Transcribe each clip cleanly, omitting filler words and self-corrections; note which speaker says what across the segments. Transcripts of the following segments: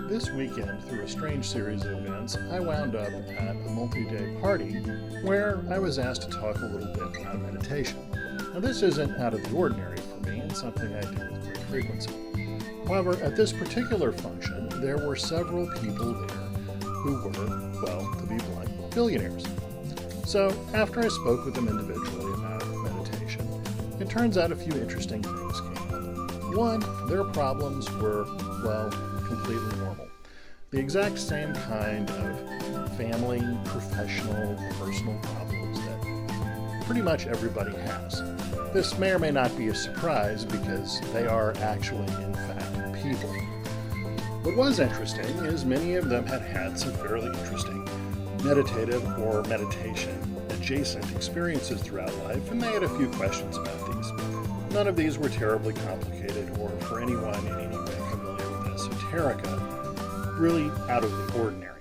Speaker 1: This weekend, through a strange series of events, I wound up at a multi-day party where I was asked to talk a little bit about meditation. Now, this isn't out of the ordinary for me and something I do with great frequency. However, at this particular function, there were several people there who were, well, to be blunt, billionaires. So, after I spoke with them individually about meditation, it turns out a few interesting things came up. One, their problems were, well, completely normal. The exact same kind of family, professional, personal problems that pretty much everybody has. This may or may not be a surprise because they are actually, in fact, people. What was interesting is many of them had had some fairly interesting meditative or meditation adjacent experiences throughout life, and they had a few questions about these. None of these were terribly complicated or, for anyone in any way familiar with esoterica, really out of the ordinary.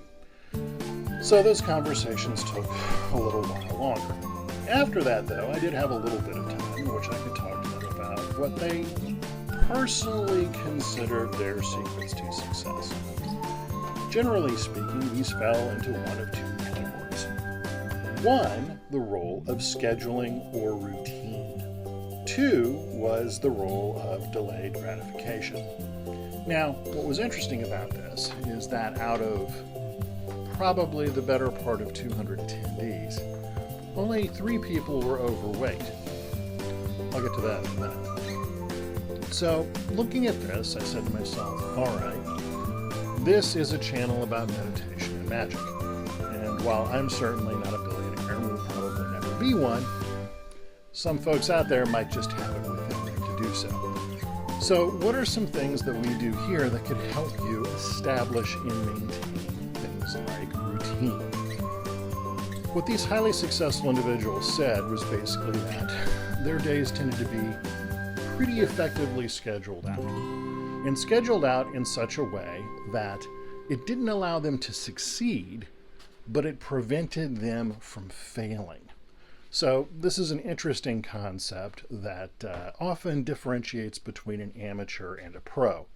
Speaker 1: So those conversations took a little while longer. After that, though, I did have a little bit of time in which I could talk to them about what they personally considered their secrets to success. Generally speaking, these fell into one of two categories. One, the role of scheduling or routine. Two was the role of delayed gratification. Now, what was interesting about this is that out of probably the better part of 200 attendees, only 3 people were overweight. I'll get to that in a minute. So, looking at this, I said to myself, all right, this is a channel about meditation and magic. And while I'm certainly not a billionaire and will probably never be one, some folks out there might just have it within them to do so. So, what are some things that we do here that could help you establish and maintain things like routine? What these highly successful individuals said was basically that their days tended to be pretty effectively scheduled out. And scheduled out in such a way that it didn't allow them to succeed, but it prevented them from failing. So this is an interesting concept that often differentiates between an amateur and a pro.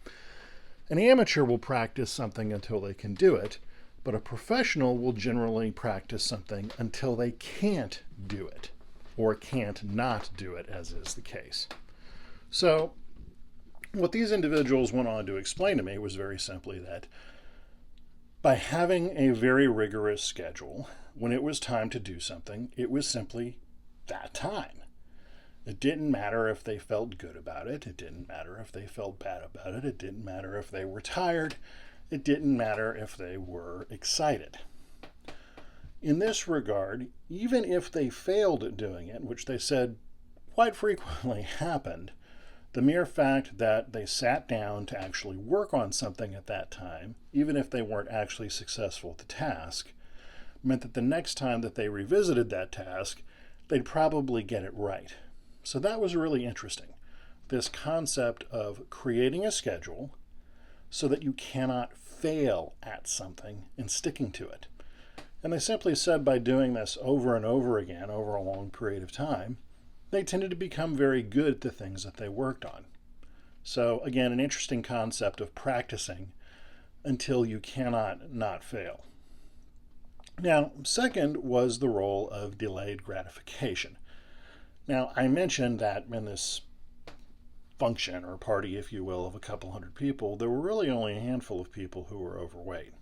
Speaker 1: An amateur will practice something until they can do it, but a professional will generally practice something until they can't do it, or can't not do it, as is the case. So what these individuals went on to explain to me was very simply that by having a very rigorous schedule, when it was time to do something, it was simply that time. It didn't matter if they felt good about it. It didn't matter if they felt bad about it. It didn't matter if they were tired. It didn't matter if they were excited. In this regard, even if they failed at doing it, which they said quite frequently happened, the mere fact that they sat down to actually work on something at that time, even if they weren't actually successful at the task, meant that the next time that they revisited that task, they'd probably get it right. So that was really interesting. This concept of creating a schedule so that you cannot fail at something and sticking to it. And they simply said by doing this over and over again over a long period of time, they tended to become very good at the things that they worked on. So again, an interesting concept of practicing until you cannot not fail. Now, second was the role of delayed gratification. Now, I mentioned that in this function or party, if you will, of a couple hundred people, there were really only a handful of people who were overweight.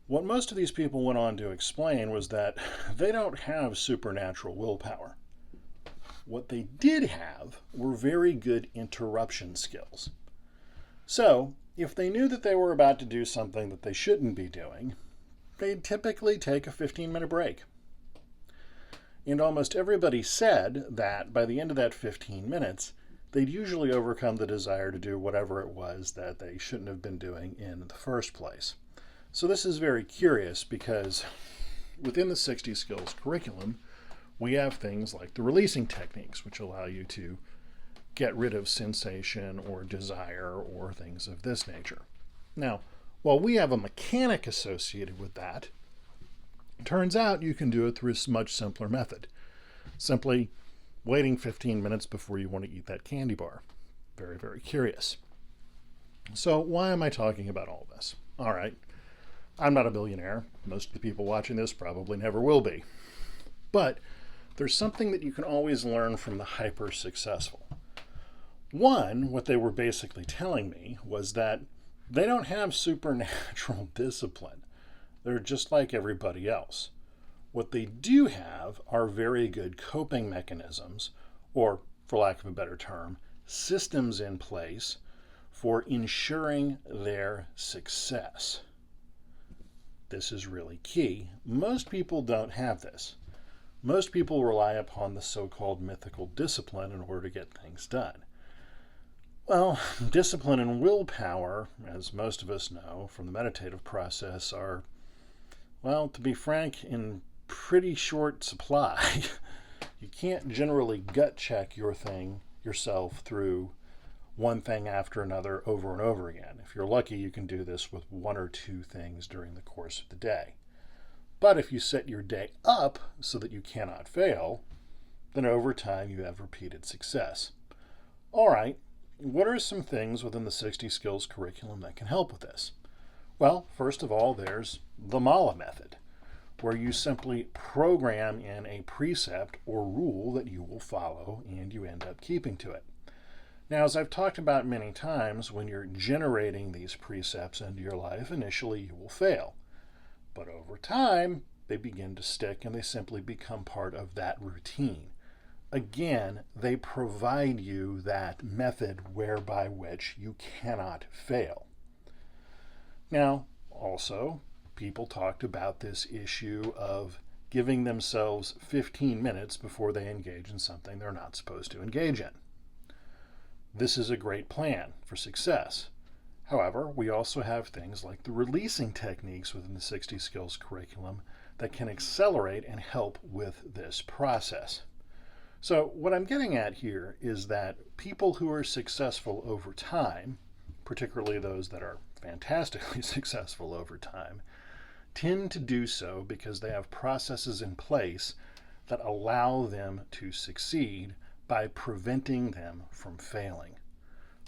Speaker 1: What most of these people went on to explain was that they don't have supernatural willpower. What they did have were very good interruption skills. So, if they knew that they were about to do something that they shouldn't be doing, they'd typically take a 15-minute break. And almost everybody said that by the end of that 15 minutes, they'd usually overcome the desire to do whatever it was that they shouldn't have been doing in the first place. So this is very curious because within the 60 Skills curriculum, we have things like the releasing techniques, which allow you to get rid of sensation or desire or things of this nature. Now, while we have a mechanic associated with that, it turns out you can do it through a much simpler method. Simply waiting 15 minutes before you want to eat that candy bar. Very, very curious. So why am I talking about all this? All right, I'm not a billionaire. Most of the people watching this probably never will be. But there's something that you can always learn from the hyper successful. One, what they were basically telling me was that they don't have supernatural discipline. They're just like everybody else. What they do have are very good coping mechanisms, or, for lack of a better term, systems in place for ensuring their success. This is really key. Most people don't have this. Most people rely upon the so-called mythical discipline in order to get things done. Well, discipline and willpower, as most of us know from the meditative process, are, well, to be frank, in pretty short supply. You can't generally gut check yourself through one thing after another over and over again. If you're lucky, you can do this with one or two things during the course of the day. But if you set your day up so that you cannot fail, then over time you have repeated success. All right, what are some things within the 60 Skills curriculum that can help with this? Well, first of all, there's the Mala method, where you simply program in a precept or rule that you will follow and you end up keeping to it. Now, as I've talked about many times, when you're generating these precepts into your life, initially you will fail. But over time, they begin to stick and they simply become part of that routine. Again, they provide you that method whereby which you cannot fail. Now, also, people talked about this issue of giving themselves 15 minutes before they engage in something they're not supposed to engage in. This is a great plan for success. However, we also have things like the releasing techniques within the 60 Skills curriculum that can accelerate and help with this process. So what I'm getting at here is that people who are successful over time, particularly those that are fantastically successful over time, tend to do so because they have processes in place that allow them to succeed by preventing them from failing.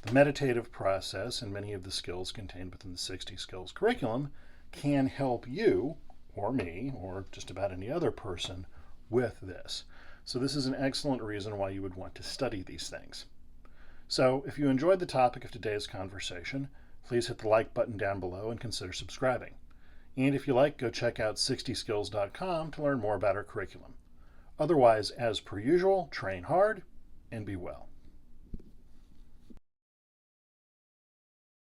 Speaker 1: The meditative process and many of the skills contained within the 60 Skills curriculum can help you, or me, or just about any other person with this. So this is an excellent reason why you would want to study these things. So if you enjoyed the topic of today's conversation, please hit the like button down below and consider subscribing. And if you like, go check out 60skills.com to learn more about our curriculum. Otherwise, as per usual, train hard and be well.